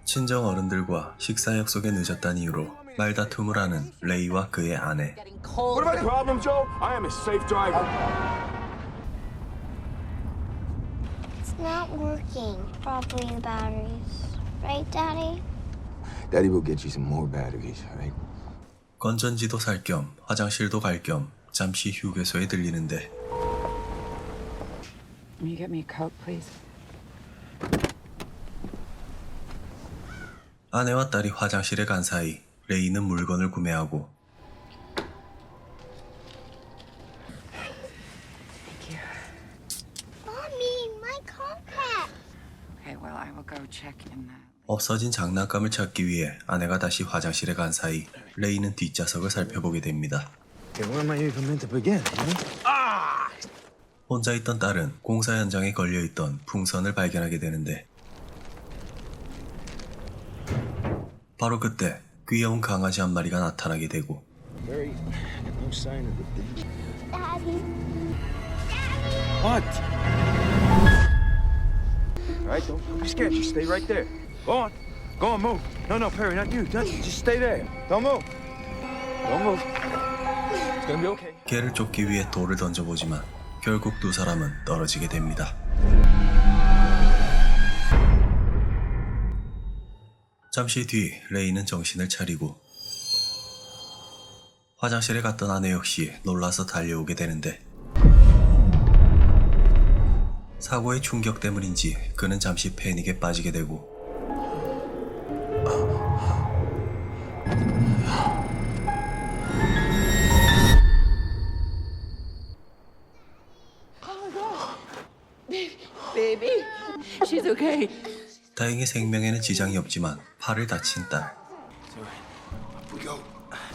친정 어른들과 식사 약속에 늦었다는 이유로 말다툼을 하는 레이와 그의 아내. What about the problem, Joe? I am a safe driver. It's not working. Probably the batteries. Right, Daddy? Daddy will get you some more batteries, right? 건전지도 살 겸 화장실도 갈 겸 잠시 휴게소에 들리는데 Can you get me a Coke, please? 아내와 딸이 화장실에 간 사이 레이는 물건을 구매하고 Thank you. Mommy, my compact. Okay, well, I will go check in that. 없어진 장난감을 찾기 위해 아내가 다시 화장실에 간 사이 레이는 뒷좌석을 살펴보게 됩니다. Okay, where am I even meant to begin? 혼자 있던 딸은 공사 현장에 걸려있던 풍선을 발견하게 되는데 바로 그때 귀여운 강아지 한 마리가 나타나게 되고 Very, no sign of the Daddy. What? All right, don't be scared. Just stay right there. Go on. Go on, move. No, Perry, not you. Just stay there. Don't move. Don't move. It's gonna be okay. 개를 쫓기 위해 돌을 던져보지만 결국 두 사람은 떨어지게 됩니다. 잠시 뒤 레이는 정신을 차리고 화장실에 갔던 아내 역시 놀라서 달려오게 되는데 사고의 충격 때문인지 그는 잠시 패닉에 빠지게 되고 Baby, she's okay. 다행히 생명에는 지장이 없지만 팔을 다친 딸. Here we go.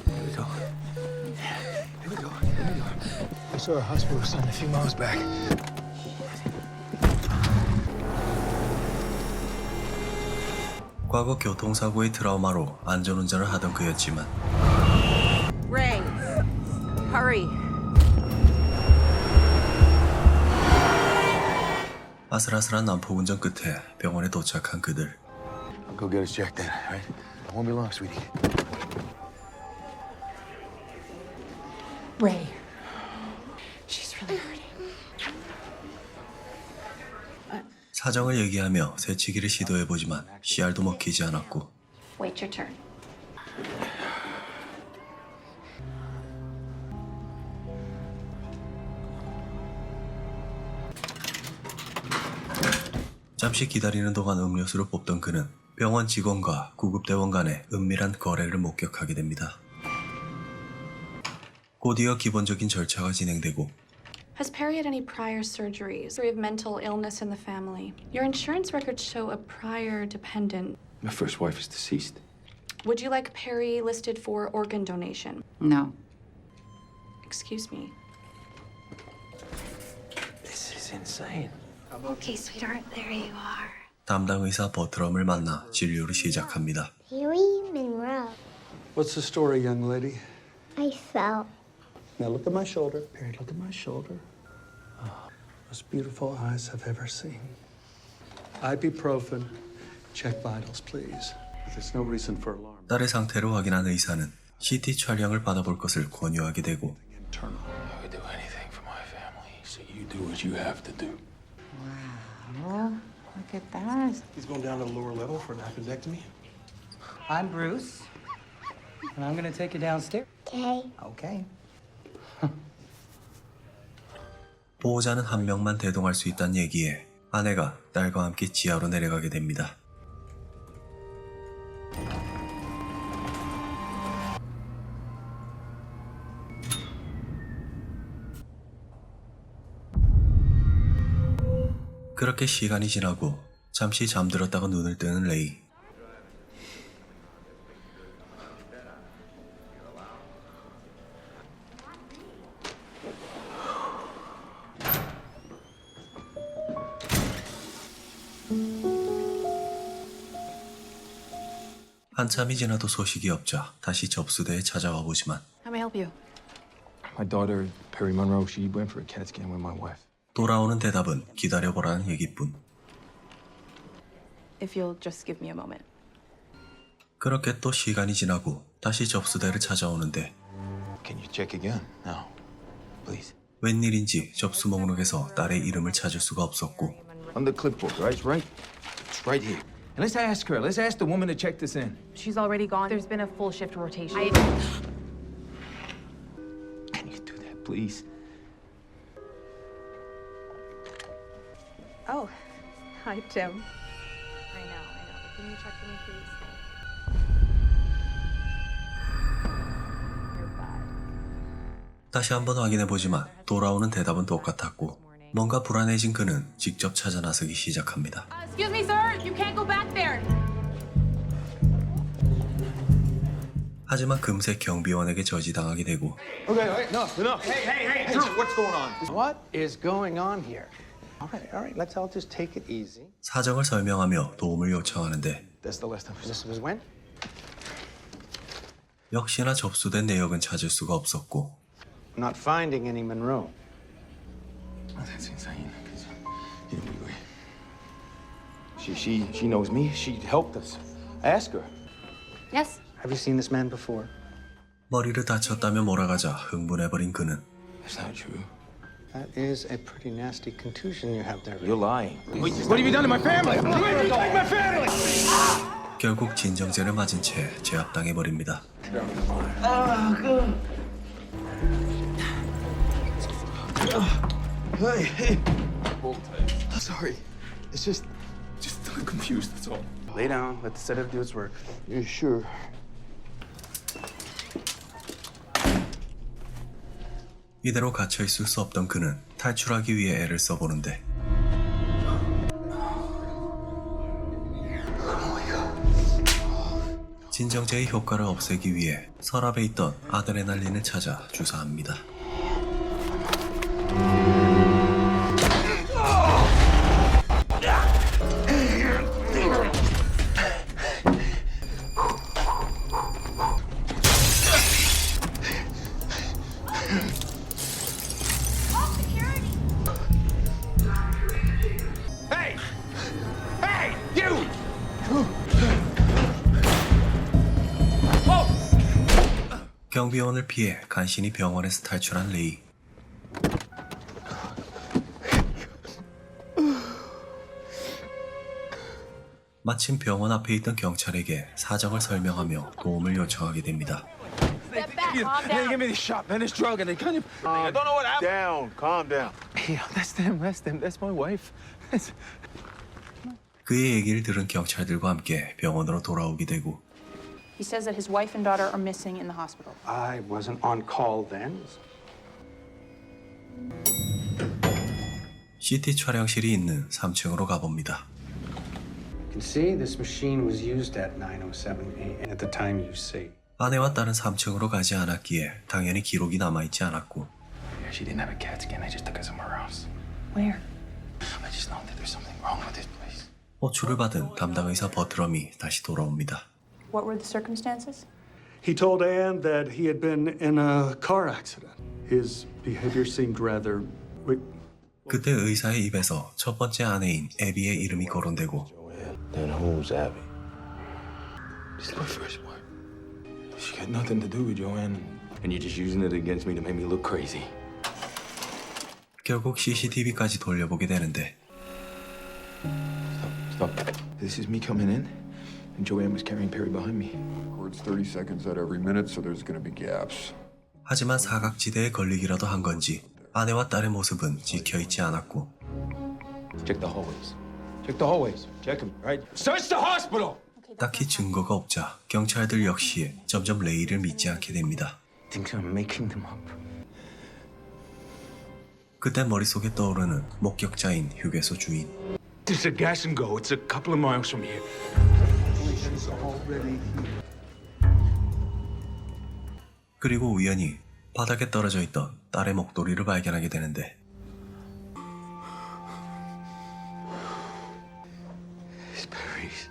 Here we go. Here we go. Here we go. I saw a hospital sign a few miles back. 과거 교통사고의 트라우마로 안전운전을 하던 그였지만 Ray, hurry. 아슬아슬한 난폭운전 끝에 병원에 도착한 그들. I'll go get us checked in, all right? I won't be long, sweetie. Ray, she's really hurting. 사정을 얘기하며 새치기를 시도해보지만 씨알도 먹히지 않았고 Wait your turn. 잠시 기다리는 동안 음료수를 뽑던 그는 병원 직원과 구급대원 간의 은밀한 거래를 목격하게 됩니다. 곧이어 기본적인 절차가 진행되고 Has Perry had any prior surgeries? We have mental illness in the family. Your insurance records show a prior dependent. My first wife is deceased. Would you like Perry listed for organ donation? No. Excuse me. This is insane. Okay, sweetheart, there you are. 담당 의사 버트럼을 만나 진료를 시작합니다. Huey Monroe. What's the story, young lady? I fell. Now look at my shoulder. Perry, look at my shoulder. Oh, most beautiful eyes I've ever seen. Ibuprofen. Check vitals, please. There's no reason for alarm. 딸의 상태를 확인한 의사는 CT 촬영을 받아볼 것을 권유하게 되고 Internal. I would do anything for my family, so you do what you have to do. Wow, look at that. He's going down to the lower level for an appendectomy. I'm Bruce, and I'm gonna take you downstairs. Okay. Okay. 보호자는 한 명만 대동할 수 있다는 얘기에 아내가 딸과 함께 지하로 내려가게 됩니다. 그렇게 시간이 지나고 잠시 잠들었다가 눈을 뜨는 레이. 한참이 지나도 소식이 없자 다시 접수대에 찾아와 보지만 How may I help you? My daughter, Perry Monroe, she went for a CAT scan with my wife. 돌아오는 대답은 기다려보라는 얘기뿐. If you'll just give me a moment. 그렇게 또 시간이 지나고 다시 접수대를 찾아오는데 Can you check again? No. Please. 웬일인지 접수 목록에서 딸의 이름을 찾을 수가 없었고 On the clipboard, right? It's right. It's right here. And let's ask her. Let's ask the woman to check this in. She's already gone. There's been a full shift rotation. Can you do that, please? Oh, hi, Tim. I know. But can you check for me, please? You're bad. 다시 한번 확인해보지만 돌아오는 대답은 똑같았고 뭔가 불안해진 그는 직접 찾아 나서기 시작합니다. Excuse me, sir. You can't go back there. 하지만 금세 경비원에게 저지당하게 되고 Okay, all right, enough. Hey, Drew, what's going on? What is going on here? All right, let's all just take it easy. 사정을 설명하며 도움을 요청하는데 That's the last time. This was when? 역시나 접수된 내역은 찾을 수가 없었고 I'm not finding any Monroe. Oh, that's insane. Yeah, we. She knows me. She helped us. Ask her. Yes. Have you seen this man before? 머리를 다쳤다며 몰아가자 흥분해버린 그는 That's not true. That is a pretty nasty contusion you have there. You're lying. What have you done to my family? What have you done to my family? 결국 진정제를 맞은 채 제압당해버립니다. Hey. I'm sorry. It's just I'm confused. That's all. Lay down. Let the sedative do its work. You sure? 이대로 갇혀있을 수 없던 그는 탈출하기 위해 애를 써보는데 진정제의 효과를 없애기 위해 서랍에 있던 아드레날린을 찾아 주사합니다. Hey, you! 경비원을 피해 간신히 병원에서 탈출한 레이. 마침 병원 앞에 있던 경찰에게 사정을 설명하며 도움을 요청하게 됩니다. Step back. Calm They down. give me this shot, man. This drug, and they kind of. I don't know what happened. Calm down. Yeah, that's them. That's my wife. 그의 얘기를 들은 경찰들과 함께 병원으로 돌아오게 되고 He says that his wife and daughter are missing in the hospital. I wasn't on call then. CT 촬영실이 있는 3층으로 가봅니다. You can see this machine was used at 9:07 a.m. at the time you say. 아내와 딸은 3층으로 가지 않았기에 당연히 기록이 남아있지 않았고 Yeah, she didn't have a CAT scan. They just took her somewhere else. Where? I just know that there's something wrong with this place. 호출을 받은 담당 의사 버트럼이 다시 돌아옵니다. What were the circumstances? He told Anne that he had been in a car accident. His behavior seemed rather. 그때 의사의 입에서 첫 번째 아내인 애비의 이름이 거론되고 Then who's Abby? This is my first wife. She got nothing to do with Joanne. And you're just using it against me to make me look crazy. 결국 CCTV까지 돌려보게 되는데 Stop. This is me coming in, and Joanne was carrying Perry behind me. Records 30 seconds at every minute, so there's going to be gaps. 하지만 사각지대에 걸리기라도 한 건지 아내와 딸의 모습은 찍혀있지 않았고 Check the hallways. Check the hallways. Check them, right? Search the hospital! 딱히 증거가 없자 경찰들 역시 점점 레이를 믿지 않게 됩니다. Thinks I'm making them up. 그때 머릿속에 떠오르는 목격자인 휴게소 주인. There's a gas and go. It's a couple of miles from here. 그리고 우연히 바닥에 떨어져 있던 딸의 목도리를 발견하게 되는데 It's Perry's.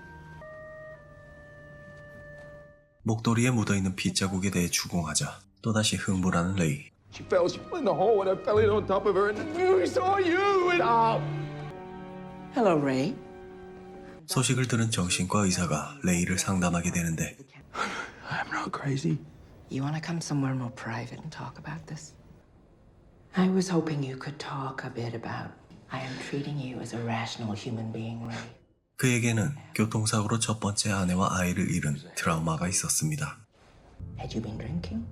목도리에 묻어있는 핏자국에 대해 추궁하자 또다시 흥분하는 레이. She fell in the hole and I fell in on top of her and you saw you and Hello, Ray. 소식을 들은 정신과 의사가 레이를 상담하게 되는데 I'm not crazy. You want to come somewhere more private and talk about this? I was hoping you could talk a bit about I am treating you as a rational human being, Ray. 그에게는 교통사고로 첫 번째 아내와 아이를 잃은 트라우마가 있었습니다. Had you been drinking?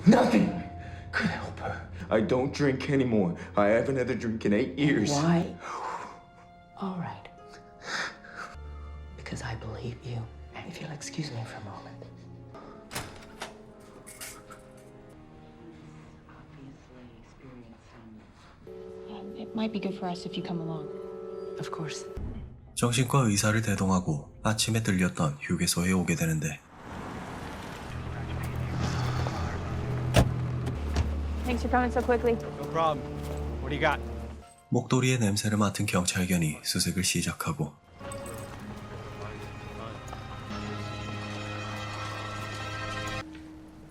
Nothing could help her. I don't drink anymore. I haven't had a drink in 8 years. Why? All right. Because I believe you. And if you'll excuse me for a moment. It might be good for us if you come along. Of course. 정신과 의사를 대동하고 아침에 들렸던 휴게소에 오게 되는데 Thanks for coming so quickly. No problem. What do you got? 목도리의 냄새를 맡은 경찰견이 수색을 시작하고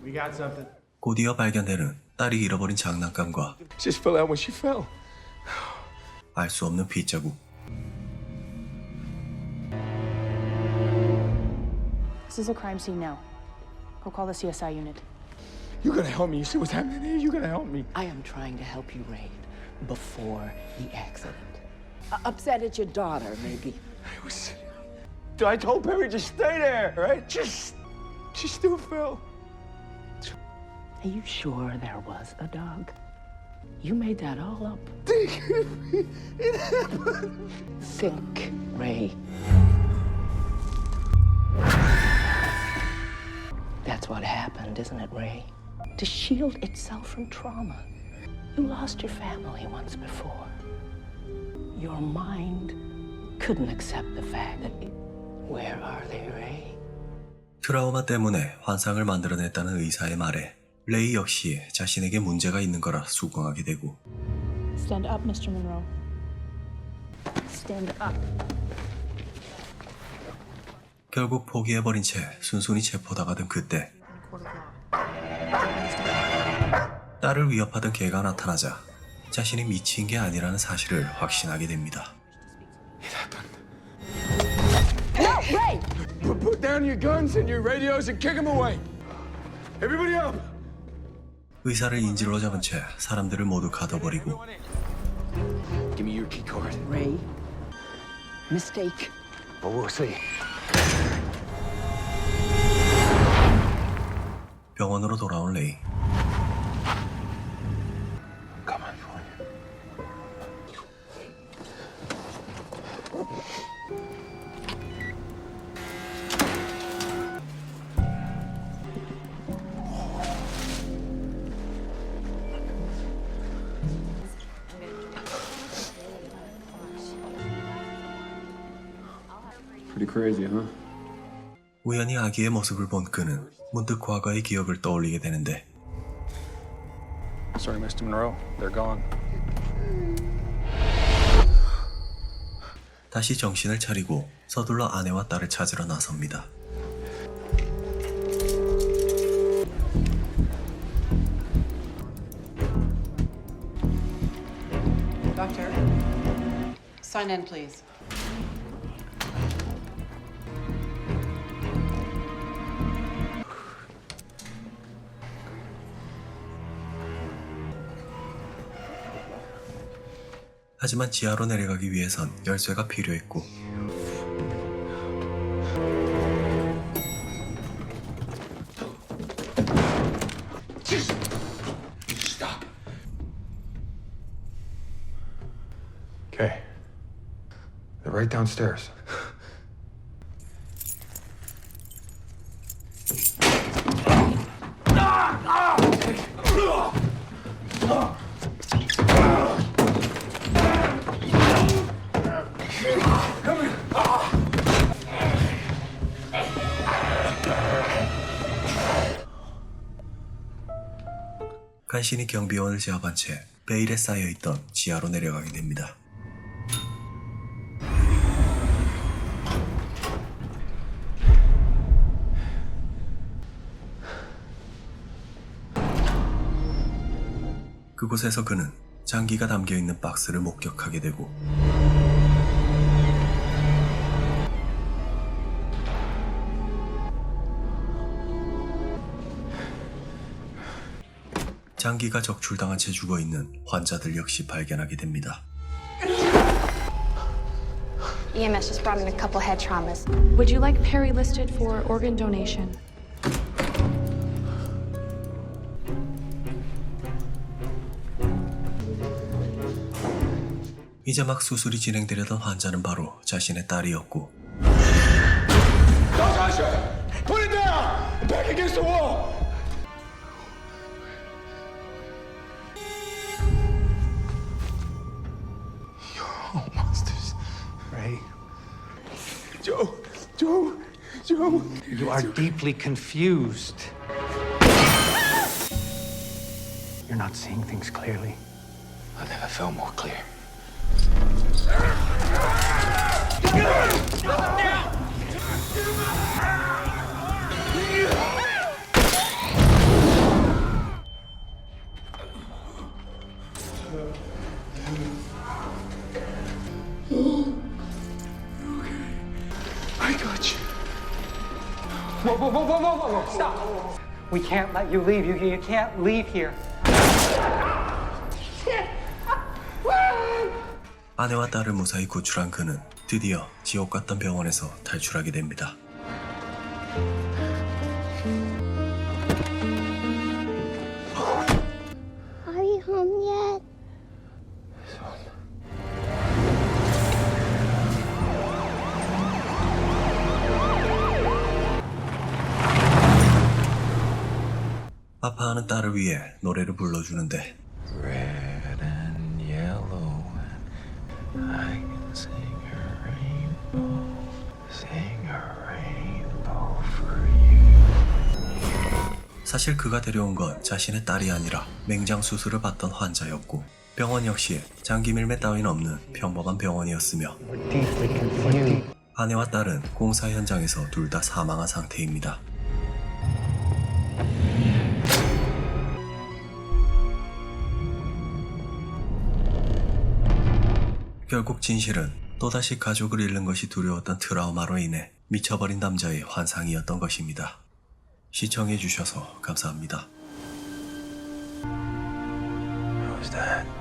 We got something. 곧이어 발견되는 딸이 잃어버린 장난감과 Just fell out when she fell. 알 수 없는 핏자국. This is a crime scene now. Go call the CSI unit. You gotta help me. You see what's happening here? You gotta help me. I am trying to help you, Ray, before the accident. Upset at your daughter, maybe. I told Perry just stay there, right? She still fell. Are you sure there was a dog? You made that all up. It happened. Think, Ray. That's what happened, isn't it, Ray? To shield itself from trauma. You lost your family once before. Your mind couldn't accept the fact that... Where are they, Ray? 트라우마 때문에 환상을 만들어냈다는 의사의 말에 레이 역시 자신에게 문제가 있는 거라 수긍하게 되고 Stand up, Mr. Monroe. Stand up. 결국 포기해버린 채 순순히 체포당하던 그때 딸을 위협하던 개가 나타나자 자신이 미친 게 아니라는 사실을 확신하게 됩니다. It happened. No, Ray! Put down your guns and your radios and kick them away. Everybody up. 의사를 인질로 잡은 채 사람들을 모두 가둬버리고 Give me your key card. Ray, mistake. But we'll see. 병원으로 돌아온 레이. Come on, boy. Pretty crazy, huh? 우연히 아기의 모습을 본 그는 문득 과거의 기억을 떠올리게 되는데 Sorry, Mr. Monroe. They're gone. 다시 정신을 차리고 서둘러 아내와 딸을 찾으러 나섭니다. Doctor, sign in, please. 하지만 지하로 내려가기 위해선 열쇠가 필요했고 Stop. Okay. They're right downstairs. 간신히 경비원을 제압한 채 베일에 쌓여있던 지하로 내려가게 됩니다. 그곳에서 그는 장기가 담겨있는 박스를 목격하게 되고 장기가 적출당한 채 죽어있는 환자들 역시 발견하게 됩니다. EMS just brought in a couple head traumas. Would you like Perry listed for organ donation? 이제 막 수술이 진행되려던 환자는 바로 자신의 딸이었고 Natasha! Put it down! Back against the wall! You're all monsters. Ray, Joe! you are deeply confused. You're not seeing things clearly. I never felt more clear. I got you. Whoa, stop. We can't let you leave. You can't leave here. 아내와 딸을 무사히 구출한 그는 드디어 지옥 같던 병원에서 탈출하게 됩니다. Are you home yet? 아파하는 딸을 위해 노래를 불러주는데 Red and yellow, and I can sing a rainbow for you. 사실 그가 데려온 건 자신의 딸이 아니라 맹장 수술을 받던 환자였고 병원 역시 장기 밀매 따윈 없는 평범한 병원이었으며 아내와 딸은 공사 현장에서 둘 다 사망한 상태입니다. 결국 진실은 또다시 가족을 잃는 것이 두려웠던 트라우마로 인해 미쳐버린 남자의 환상이었던 것입니다. 시청해주셔서 감사합니다. How was that?